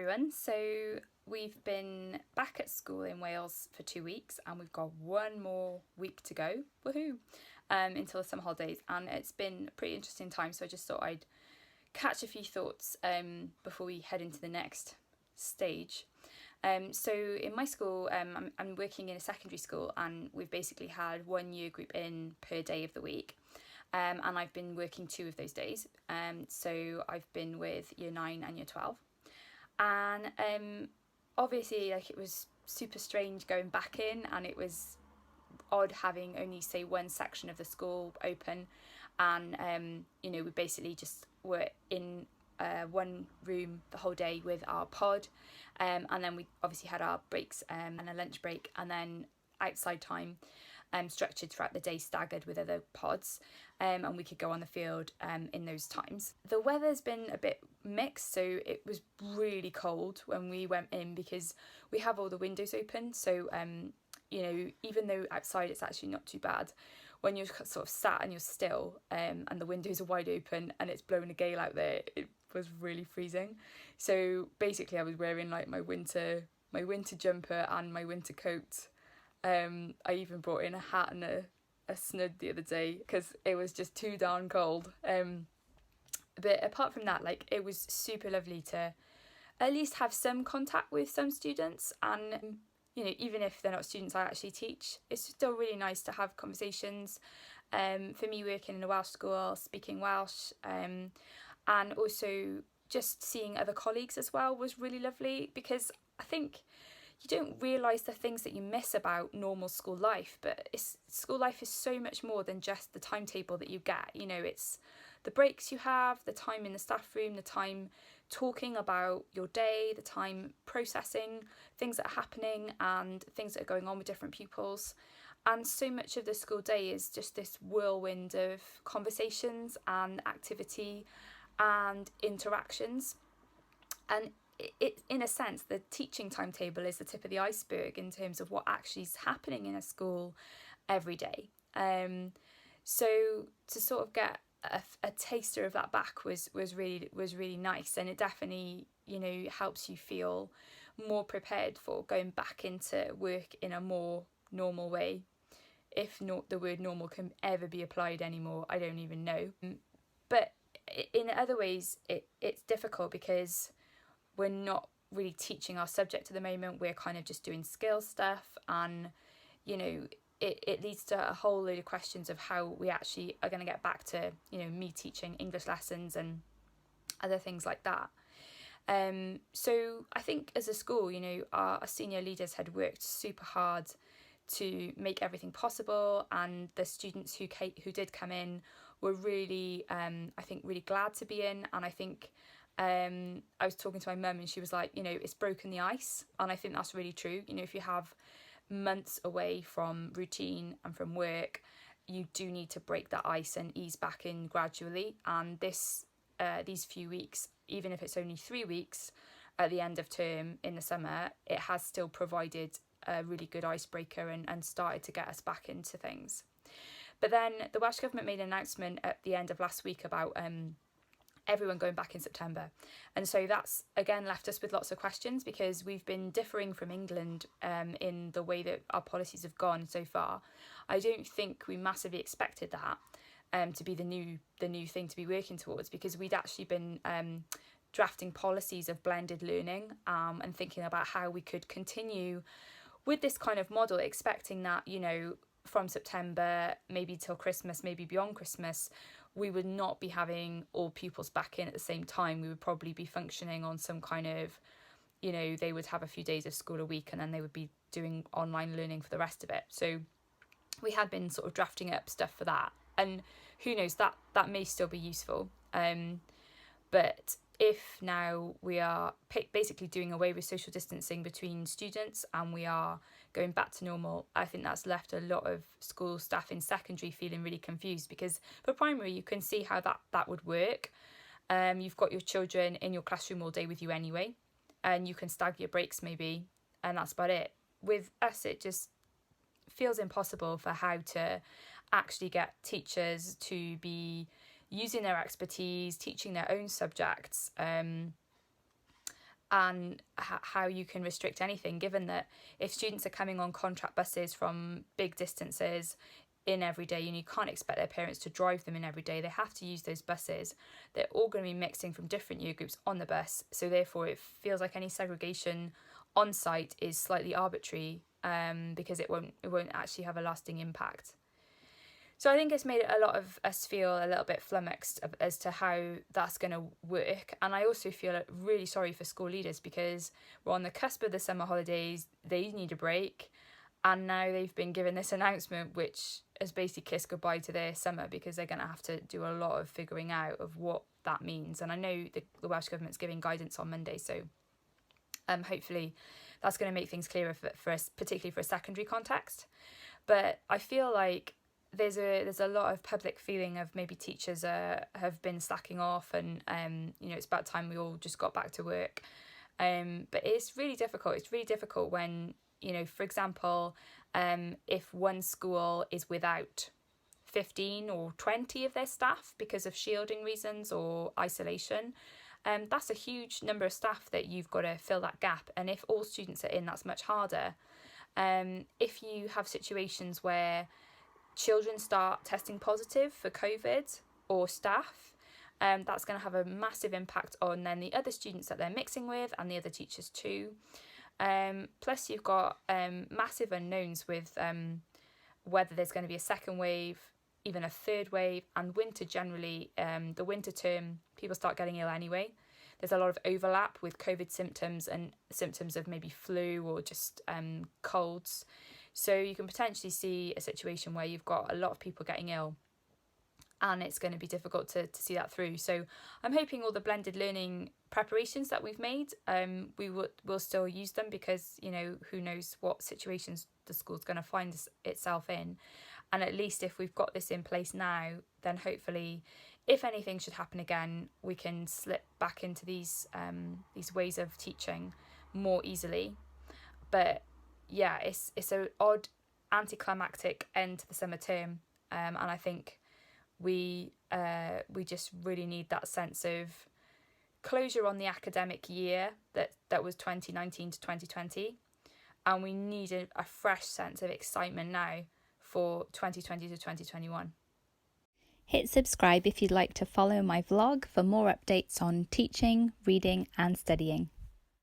everyone. So we've been back at school in Wales for 2 weeks and we've got one more week to go, woohoo, until the summer holidays, and it's been a pretty interesting time, so I just thought I'd catch a few thoughts before we head into the next stage. So in my school, I'm working in a secondary school, and we've basically had one year group in per day of the week. And I've been working 2 of those days. So I've been with year 9 and year 12. And obviously, it was super strange going back in, and it was odd having only, say, one section of the school open. And, we basically just were in one room the whole day with our pod. And then we obviously had our breaks and a lunch break, and then outside time structured throughout the day, staggered with other pods, and we could go on the field in those times. The weather's been a bit mixed, so it was really cold when we went in because we have all the windows open, so even though outside it's actually not too bad, when you're sort of sat and you're still and the windows are wide open and it's blowing a gale out there, it was really freezing. So basically I was wearing my winter jumper and my winter coat. I even brought in a hat and a snud the other day because it was just too darn cold. But apart from that, it was super lovely to at least have some contact with some students, and even if they're not students I actually teach, it's still really nice to have conversations. For me, working in a Welsh school, speaking Welsh, and also just seeing other colleagues as well was really lovely, because I think you don't realise the things that you miss about normal school life, but school life is so much more than just the timetable that you get. It's the breaks you have, the time in the staff room, the time talking about your day, the time processing things that are happening and things that are going on with different pupils. And so much of the school day is just this whirlwind of conversations and activity and interactions. And it, in a sense, the teaching timetable is the tip of the iceberg in terms of what actually is happening in a school every day. So to sort of get a taster of that back was really nice, and it definitely helps you feel more prepared for going back into work in a more normal way. If not the word normal can ever be applied anymore, I don't even know. But in other ways it's difficult because we're not really teaching our subject at the moment. We're kind of just doing skill stuff, and it leads to a whole load of questions of how we actually are going to get back to me teaching English lessons and other things like that. So I think as a school, our senior leaders had worked super hard to make everything possible, and the students who did come in were really I think really glad to be in. And I think I was talking to my mum and she was like, it's broken the ice, and I think that's really true. If you have months away from routine and from work, you do need to break that ice and ease back in gradually. And these few weeks, even if it's only 3 weeks at the end of term in the summer, it has still provided a really good icebreaker and started to get us back into things. But then the Welsh Government made an announcement at the end of last week about everyone going back in September, and so that's again left us with lots of questions, because we've been differing from England in the way that our policies have gone so far. I don't think we massively expected that to be the new thing to be working towards, because we'd actually been drafting policies of blended learning and thinking about how we could continue with this kind of model, expecting that from September maybe till Christmas, maybe beyond Christmas, we would not be having all pupils back in at the same time. We would probably be functioning on some kind of, they would have a few days of school a week and then they would be doing online learning for the rest of it. So we had been sort of drafting up stuff for that, and who knows, that may still be useful. But if now we are basically doing away with social distancing between students and we are going back to normal, I think that's left a lot of school staff in secondary feeling really confused, because for primary you can see how that would work. You've got your children in your classroom all day with you anyway, and you can stagger your breaks maybe, and that's about it. With us, it just feels impossible for how to actually get teachers to be using their expertise, teaching their own subjects, and how you can restrict anything, given that if students are coming on contract buses from big distances in every day, and you can't expect their parents to drive them in every day, they have to use those buses. They're all going to be mixing from different year groups on the bus, so therefore it feels like any segregation on site is slightly arbitrary, because it won't actually have a lasting impact. So I think it's made a lot of us feel a little bit flummoxed as to how that's going to work. And I also feel really sorry for school leaders, because we're on the cusp of the summer holidays, they need a break, and now they've been given this announcement which has basically kissed goodbye to their summer, because they're going to have to do a lot of figuring out of what that means. And I know the Welsh Government's giving guidance on Monday, so hopefully that's going to make things clearer for us, particularly for a secondary context. But I feel like there's a lot of public feeling of maybe teachers have been slacking off, and it's about time we all just got back to work. But it's really difficult. It's really difficult when, for example, if one school is without 15 or 20 of their staff because of shielding reasons or isolation, that's a huge number of staff that you've got to fill that gap. And if all students are in, that's much harder. If you have situations where children start testing positive for COVID, or staff, that's going to have a massive impact on then the other students that they're mixing with and the other teachers too. Plus you've got massive unknowns with whether there's going to be a second wave, even a third wave, and winter generally, the winter term, people start getting ill anyway. There's a lot of overlap with COVID symptoms and symptoms of maybe flu or just colds. So you can potentially see a situation where you've got a lot of people getting ill, and it's going to be difficult to see that through. So I'm hoping all the blended learning preparations that we've made, we'll still use them, because, who knows what situations the school's going to find itself in. And at least if we've got this in place now, then hopefully, if anything should happen again, we can slip back into these ways of teaching more easily. But yeah, it's an odd anticlimactic end to the summer term, and I think we just really need that sense of closure on the academic year that was 2019 to 2020, and we need a fresh sense of excitement now for 2020 to 2021. Hit subscribe if you'd like to follow my vlog for more updates on teaching, reading and studying.